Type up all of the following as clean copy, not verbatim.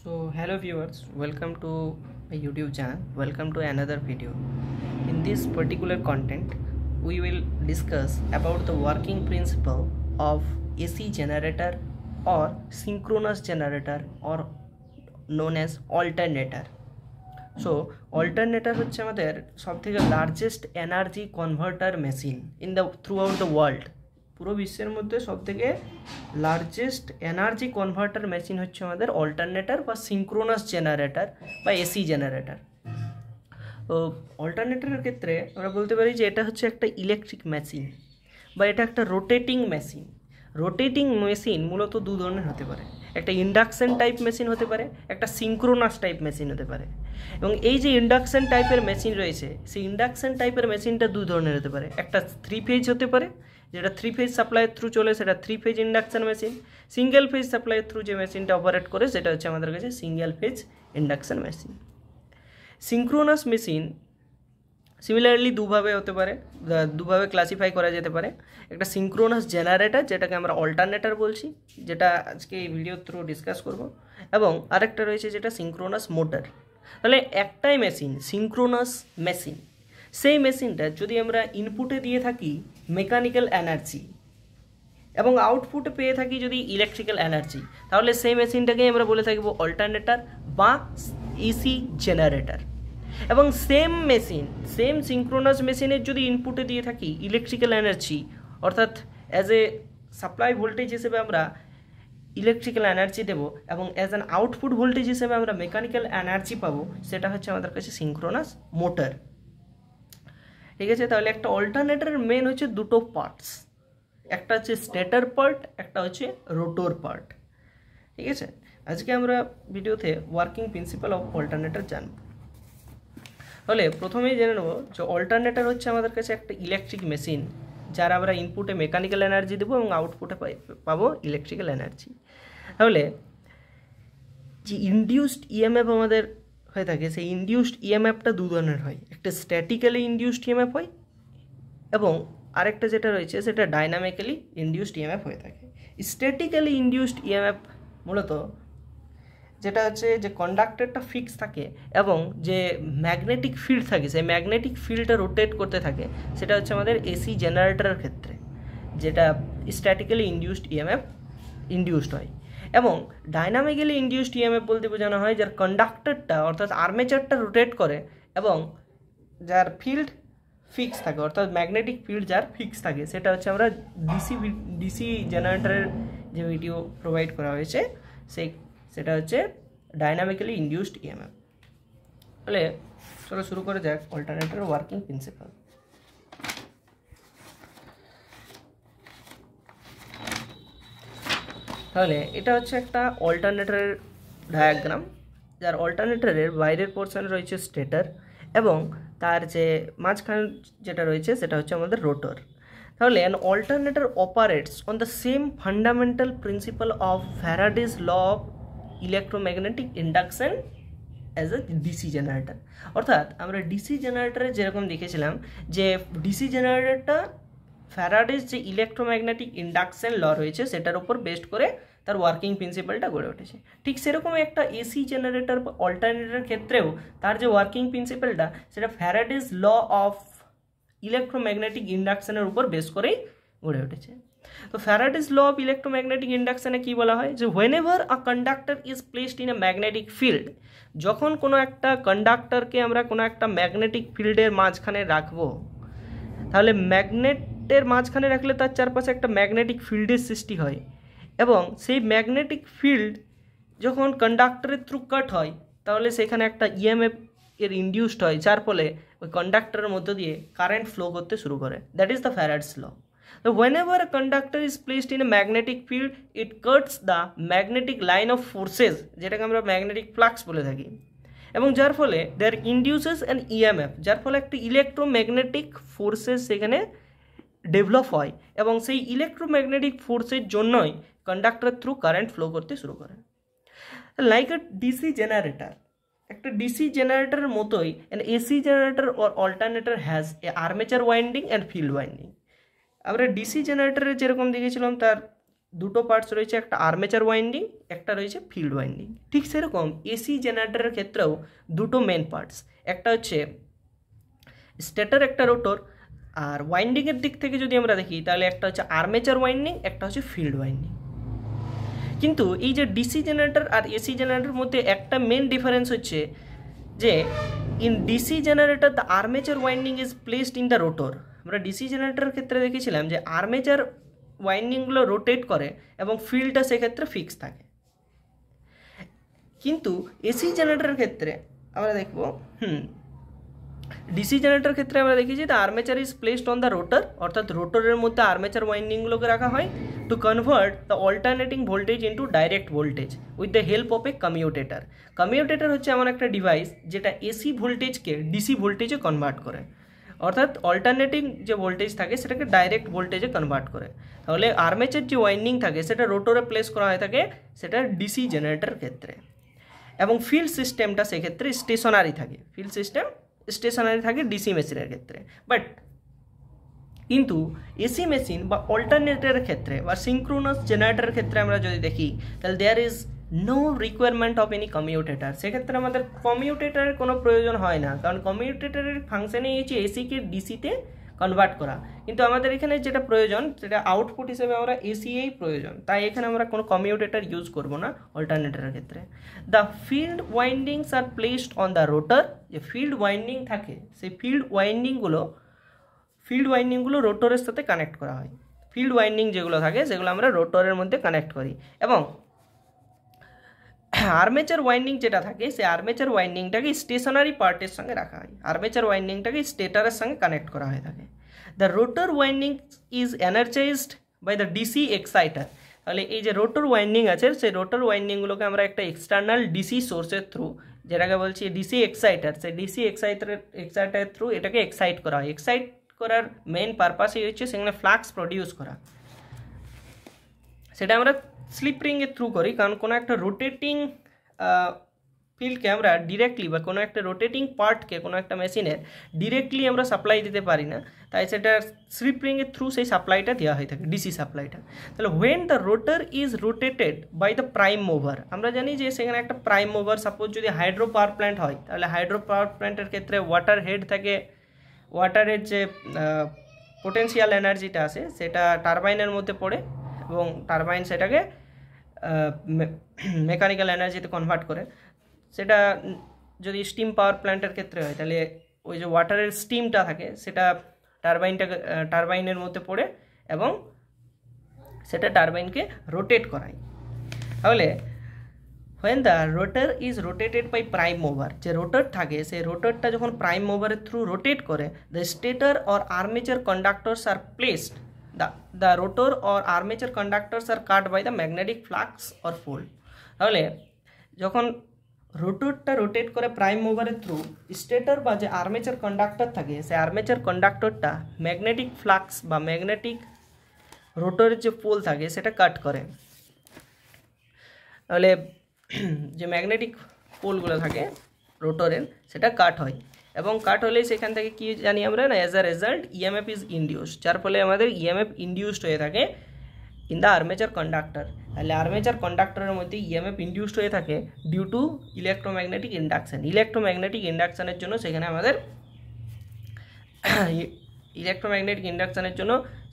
So hello viewers, welcome to my YouTube channel. Welcome to another video. In this particular content, we will discuss about the working principle of AC generator or synchronous generator or known as alternator. So alternator হচ্ছে আমাদের সবথেকে largest energy converter machine in the through out the world. পুরো বিশ্বের মধ্যে সবথেকে largest energy converter machine হচ্ছে আমাদের alternator বা সিঙ্ক্রোনাস জেনারেটর বা এসি জেনারেটর। তো অল্টারনেটরের ক্ষেত্রে আমরা বলতে পারি যে এটা হচ্ছে একটা ইলেকট্রিক মেশিন বা এটা একটা রোটেটিং মেশিন। রোটেটিং মেশিন মূলত দু ধরনের হতে পারে, একটা ইন্ডাকশন টাইপ মেশিন হতে পারে, একটা সিঙ্ক্রোনাস টাইপ মেশিন হতে পারে। এবং এই যে ইন্ডাকশন টাইপের মেশিন রয়েছে, সেই ইন্ডাকশন টাইপের মেশিনটা দু ধরনের হতে পারে, একটা 3 ফেজ হতে পারে যেটা 3 ফেজ সাপ্লাইয়ের থ্রু চলে, সেটা 3 phase induction machine. Single phase সাপ্লাইয়ের থ্রু যে মেশিনটা অপারেট করে সেটা হচ্ছে আমাদের কাছে single phase induction machine. Synchronous machine similarly দুভাবে হতে পারে, দুভাবে ক্লাসিফাই করা যেতে পারে। একটা সিঙ্ক্রোনাস জেনারেটর যেটাকে আমরা অল্টারনেটর বলছি, যেটা আজকে এই ভিডিওর থ্রু ডিসকাস করব, এবং আরেকটা রয়েছে যেটা সিঙ্ক্রোনাস মোটর। তাহলে একটাই মেশিন সিঙ্ক্রোনাস মেশিন, সেই মেশিনটা যদি আমরা ইনপুটে দিয়ে থাকি মেকানিক্যাল এনার্জি এবং আউটপুটে পেয়ে থাকি যদি ইলেকট্রিক্যাল এনার্জি, তাহলে সেই মেশিনটাকে আমরা বলে থাকব অল্টারনেটর বা এসি জেনারেটর। এবং সেম মেশিন, সেম সিঙ্ক্রোনাস মেশিনের যদি ইনপুটে দিয়ে থাকি ইলেকট্রিক্যাল এনার্জি, অর্থাৎ অ্যাজ এ সাপ্লাই ভোল্টেজ হিসেবে আমরা ইলেকট্রিক্যাল এনার্জি দেবো এবং অ্যাজ অ্যান আউটপুট ভোল্টেজ হিসেবে আমরা মেকানিক্যাল এনার্জি পাবো, সেটা হচ্ছে আমাদের কাছে সিঙ্ক্রোনাস মোটর। ঠিক আছে, তাহলে একটা অল্টারনেটরের মেন হচ্ছে দুটো পার্টস, একটা হচ্ছে স্টেটর পার্ট, একটা হচ্ছে রোটর পার্ট। ঠিক আছে, আজকে আমরা ভিডিওতে ওয়ার্কিং প্রিন্সিপাল অফ অল্টারনেটর জানব। তাহলে প্রথমেই জেনে নেব যে অল্টারনেটর হচ্ছে আমাদের কাছে একটা ইলেকট্রিক মেশিন, যার আমরা ইনপুটে মেকানিক্যাল এনার্জি দেবো এবং আউটপুটে পাবো ইলেকট্রিক্যাল এনার্জি। তাহলে যে ইনডিউসড ইএমএফ আমাদের হয়ে থাকে, সেই ইনডিউসড ইএমএফটা দু ধরনের হয়, একটা স্ট্যাটিক্যালি ইনডিউসড ইএমএফ হয় এবং আরেকটা যেটা রয়েছে সেটা ডাইনামিক্যালি ইনডিউসড ইএমএফ হয়ে থাকে। স্ট্যাটিক্যালি ইনডিউসড ইএমএফ মূলত যেটা হচ্ছে যে কন্ডাক্টরটা ফিক্স থাকে এবং যে ম্যাগনেটিক ফিল্ড থাকে সেই ম্যাগনেটিক ফিল্ডটা রোটেট করতে থাকে, সেটা হচ্ছে আমাদের এসি জেনারেটরের ক্ষেত্রে যেটা স্ট্যাটিক্যালি ইনডিউসড ইএমএফ ইনডিউসড হয়। এবং ডাইনামিক্যালি ইনডিউসড ইএমএফ বলতে বোঝানো হয় যার কন্ডাক্টরটা অর্থাৎ আর্মেচারটা রোটেট করে এবং যার ফিল্ড ফিক্স থাকে, অর্থাৎ ম্যাগনেটিক ফিল্ড যার ফিক্স থাকে, সেটা হচ্ছে আমরা ডিসি জেনারেটরের যে ভিডিও প্রোভাইড করা হয়েছে সেটা হচ্ছে ডাইনামিক্যালি ইনডিউসড ইএমএফ। তাহলে চলো শুরু করে যাক অল্টারনেটর ওয়ার্কিং প্রিন্সিপাল। তাহলে এটা হচ্ছে একটা অল্টারনেটরের ডায়াগ্রাম, যার অল্টারনেটরের বাইরের পোর্শন রয়েছে স্টেটর এবং তার যে মাঝখানে যেটা রয়েছে সেটা হচ্ছে আমাদের রোটর। তাহলে an alternator operates on the same fundamental principle of Faraday's law of electromagnetic induction as a DC generator. অর্থাৎ আমরা ডিসি জেনারেটরে যেরকম দেখেছিলাম যে ডিসি জেনারেটরটা ফ্যারাডেজ যে ইলেকট্রোম্যাগনেটিক ইন্ডাকশন ল রয়েছে সেটার উপর বেস্ড করে তার ওয়ার্কিং প্রিন্সিপালটা গড়ে উঠেছে, ঠিক সেরকম একটা এসি জেনারেটর বা অল্টারনেটরের ক্ষেত্রেও তার যে ওয়ার্কিং প্রিন্সিপালটা সেটা ফ্যারাডেজ ল অফ ইলেকট্রোম্যাগনেটিক ইন্ডাকশনের উপর বেস করেই গড়ে উঠেছে। তো ফ্যারাডেজ ল অফ ইলেকট্রোম্যাগনেটিক ইন্ডাকশনে কি বলা হয় যে হোয়েনেভার আ conductor is placed in a magnetic field, যখন কোনো একটা কন্ডাক্টরকে আমরা কোনো একটা ম্যাগনেটিক ফিল্ডের মাঝখানে রাখবো, তাহলে ম্যাগনেটের মাঝখানে রাখলে তার চারপাশে একটা ম্যাগনেটিক ফিল্ডের সৃষ্টি হয় এবং সেই ম্যাগনেটিক ফিল্ড যখন কন্ডাক্টরের থ্রু কাট হয় তাহলে সেখানে একটা ইএমএফ এর ইনডিউসড হয়, যার ফলে ওই কন্ডাক্টরের মধ্য দিয়ে কারেন্ট ফ্লো করতে শুরু করে। That is the Faraday's law. So whenever a conductor is placed in a magnetic field, it cuts the magnetic line of forces, যেটাকে আমরা ম্যাগনেটিক ফ্লাক্স বলে থাকি, এবং যার ফলে দেয়ার ইনডিউসেস অ্যান ইএমএফ, যার ফলে একটা ইলেকট্রোম্যাগনেটিক ফোর্সেস সেখানে ডেভেলপ হয় এবং সেই ইলেকট্রোম্যাগনেটিক ফোর্সের জন্যই কন্ডাক্টর থ্রু কারেন্ট ফ্লো করতে শুরু করে। লাইক আ ডিসি জেনারেটর, একটা ডিসি জেনারেটরের মতোই an AC generator or alternator has a armature winding and field winding। আমরা ডিসি জেনারেটরে যেরকম দেখেছিলাম তার দুটো পার্টস রয়েছে, একটা আর্মেচার ওয়াইন্ডিং, একটা রয়েছে ফিল্ড ওয়াইন্ডিং। ঠিক সেরকম এসি জেনারেটরের ক্ষেত্রেও দুটো মেন পার্টস, একটা হচ্ছে স্টেটর, একটা রোটর। আর ওয়াইন্ডিংয়ের দিক থেকে যদি আমরা দেখি তাহলে একটা হচ্ছে আর্মেচার ওয়াইন্ডিং, একটা হচ্ছে ফিল্ড ওয়াইন্ডিং। কিন্তু এই যে ডিসি জেনারেটর আর এসি জেনারেটরের মধ্যে একটা মেন ডিফারেন্স হচ্ছে যে in DC generator the armature winding is placed in the rotor. আমরা ডিসি জেনারেটরের ক্ষেত্রে দেখেছিলাম যে আর্মেচার ওয়াইন্ডিংগুলো রোটেট করে এবং ফিল্ডটা সেক্ষেত্রে ফিক্স থাকে। কিন্তু এসি জেনারেটরের ক্ষেত্রে আমরা দেখব ডিসি জেনারেটরের ক্ষেত্রে আমরা দেখেছি the armature is placed on the rotor, অর্থাৎ রোটরের মধ্যে আর্মেচার ওয়াইন্ডিংগুলোকে রাখা হয় to convert the alternating voltage into direct voltage with the help of A commutator. Commutator হচ্ছে এমন একটা ডিভাইস যেটা এসি ভোল্টেজকে ডিসি ভোল্টেজে কনভার্ট করে, অর্থাৎ অল্টারনেটিং যে ভোল্টেজ থাকে সেটাকে ডাইরেক্ট ভোল্টেজে কনভার্ট করে। তাহলে আর্মেচার যে ওয়াইন্ডিং থাকে সেটা রোটরে প্লেস করা হয়ে থাকে, সেটা ডিসি জেনারেটরের ক্ষেত্রে। এবং ফিল্ড সিস্টেমটা সেক্ষেত্রে স্টেশনারি থাকে, ফিল্ড সিস্টেম স্টেশনারি থাকে ডিসি মেশিনের ক্ষেত্রে। বাট কিন্তু এসি মেশিন বা অল্টারনেটরের ক্ষেত্রে বা সিঙ্ক্রোনাস জেনারেটরের ক্ষেত্রে আমরা যদি দেখি তাহলে there is no requirement of any commutator. সেক্ষেত্রে আমাদের কমিউটেটরের কোনো প্রয়োজন হয় না, কারণ কমিউটেটরের ফাংশনই হচ্ছে এসিকে ডিসিতে কনভার্ট করা। কিন্তু আমাদের এখানে যেটা প্রয়োজন সেটা আউটপুট হিসেবে আমরা এসিই প্রয়োজন, তাই এখানে আমরা কোনো কমিউটেটর ইউজ করব না অল্টারনেটরের ক্ষেত্রে। The field windings are placed on the rotor. যে ফিল্ড ওয়াইন্ডিং থাকে সেই ফিল্ড ওয়াইন্ডিংগুলো রোটরের সাথে কানেক্ট করা হয়। ফিল্ড ওয়াইন্ডিং যেগুলো থাকে সেগুলো আমরা রোটরের মধ্যে কানেক্ট করি। এবং আর্মেচার ওয়াইন্ডিং যেটা থাকে সেই আর্মেচার ওয়াইন্ডিংটাকে স্টেশনারি পার্টের সঙ্গে রাখা হয়, আর্মেচার ওয়াইন্ডিংটাকে স্টেটরের সঙ্গে কানেক্ট করা হয়ে থাকে। The rotor winding is energised by the DC exciter. তাহলে এই যে রোটর ওয়াইন্ডিং আছে সেই রোটর ওয়াইন্ডিংগুলোকে আমরা একটা এক্সটার্নাল ডিসি সোর্সের থ্রু, যেটাকে বলছি ডিসি এক্সাইটার, সেই ডিসি এক্সাইটারের থ্রু এটাকে এক্সাইট করা হয়। এক্সাইট করার মেন পারপাসই হচ্ছে সেখানে ফ্লাক্স প্রডিউস করা। সেটা আমরা স্লিপ রিংয়ের থ্রু করি, কারণ কোনো একটা রোটেটিং ফিল্ডকে আমরা ডিরেক্টলি বা কোনো একটা রোটেটিং পার্টকে কোনো একটা মেশিনের ডিরেক্টলি আমরা সাপ্লাই দিতে পারি না, তাই সেটা স্লিপ রিংয়ের থ্রু সেই সাপ্লাইটা দেওয়া হয়ে থাকে, ডিসি সাপ্লাইটা। তাহলে when the rotor is rotated by the prime mover, আমরা জানি যে সেখানে একটা প্রাইম মুভার, সাপোজ যদি হাইড্রো পাওয়ার প্ল্যান্ট হয় তাহলে হাইড্রো পাওয়ার প্ল্যান্টের ক্ষেত্রে ওয়াটার হেড থাকে, ওয়াটারের যে পোটেন্সিয়াল এনার্জিটা আছে সেটা টারবাইনের মধ্যে পড়ে এবং টারবাইন সেটাকে মেকানিক্যাল এনার্জিতে কনভার্ট করে। সেটা যদি স্টিম পাওয়ার প্ল্যান্টের ক্ষেত্রে হয় তাহলে ওই যে ওয়াটারের স্টিমটা থাকে সেটা টারবাইনের মধ্যে পড়ে এবং সেটা টারবাইনকে রোটেট করায়। তাহলে when the rotor is rotated by prime mover, যে রোটর থাকে সেই রোটরটা যখন প্রাইম মুভারের থ্রু রোটেট করে, the stator or armature conductors are placed, the rotor or armature conductors are cut by the magnetic flux or pole। তাহলে যখন রোটরটা rotate করে prime মুভারের through, stator বা যে আর্মেচার কন্ডাক্টর থাকে সেই আর্মেচার কন্ডাক্টরটা ম্যাগনেটিক ফ্লাক্স বা magnetic রোটরের যে পোল থাকে সেটা কাট করে। তাহলে যে ম্যাগনেটিক পোলগুলো থাকে রোটরের সেটা কাট হয় এবং কাট হলেই সেখান থেকে কি জানি আমরা না, as a result EMF is induced, যার ফলে আমাদের ইএমএফ ইন্ডিউসড হয়ে থাকে ইন দ্য আর্মেচার কন্ডাক্টর। তাহলে আর্মেচার কন্ডাক্টরের মধ্যে ইএমএফ ইন্ডিউসড হয়ে থাকে due to electromagnetic induction. Electromagnetic ইন্ডাকশানের জন্য সেখানে আমাদের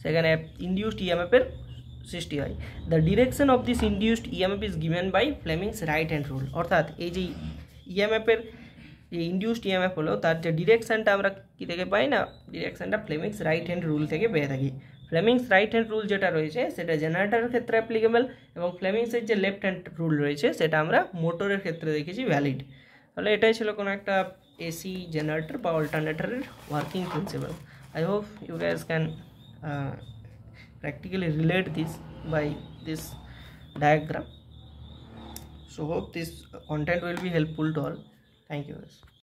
সেখানে ইন্ডিউসড ইএমএফের সৃষ্টি হয়। The direction of this induced EMF is given by Fleming's right hand rule. অর্থাৎ এই যে ইএমএফের যে ইন্ডিউসড ইএমএফ হলো তার যে ডিরেকশানটা আমরা কী থেকে পাই না, ডিরেকশানটা ফ্লেমিংস রাইট হ্যান্ড রুল থেকে পেয়ে থাকি। ফ্লেমিংস রাইট হ্যান্ড রুল যেটা রয়েছে সেটা জেনারেটরের ক্ষেত্রে অ্যাপ্লিকেবল এবং ফ্লেমিংসের যে লেফট হ্যান্ড রুল রয়েছে সেটা আমরা মোটরের ক্ষেত্রে দেখেছি ভ্যালিড। তাহলে এটাই ছিল কোনো একটা এসি জেনারেটর বা অল্টারনেটরের working principle. I hope you guys can practically relate this by this diagram. So hope this content will be helpful to all. Thank you guys.